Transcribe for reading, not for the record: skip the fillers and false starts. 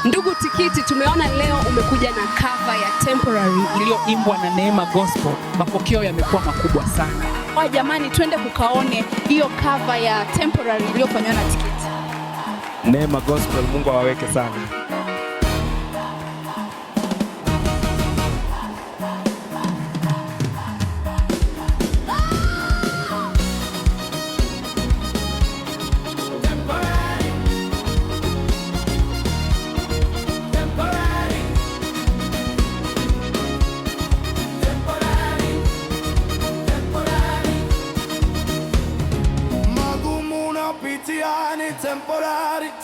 Ndugu Tikiti, tumeona leo umekuja na cover ya Temporary iliyoimbwa na Neema Gospel. Mapokeo yamekuwa makubwa sana. Kwa jamani, twende kukaone hiyo cover ya Temporary iliyofanywa na Tikiti. Neema Gospel, Mungu awaweke sana. Temporary.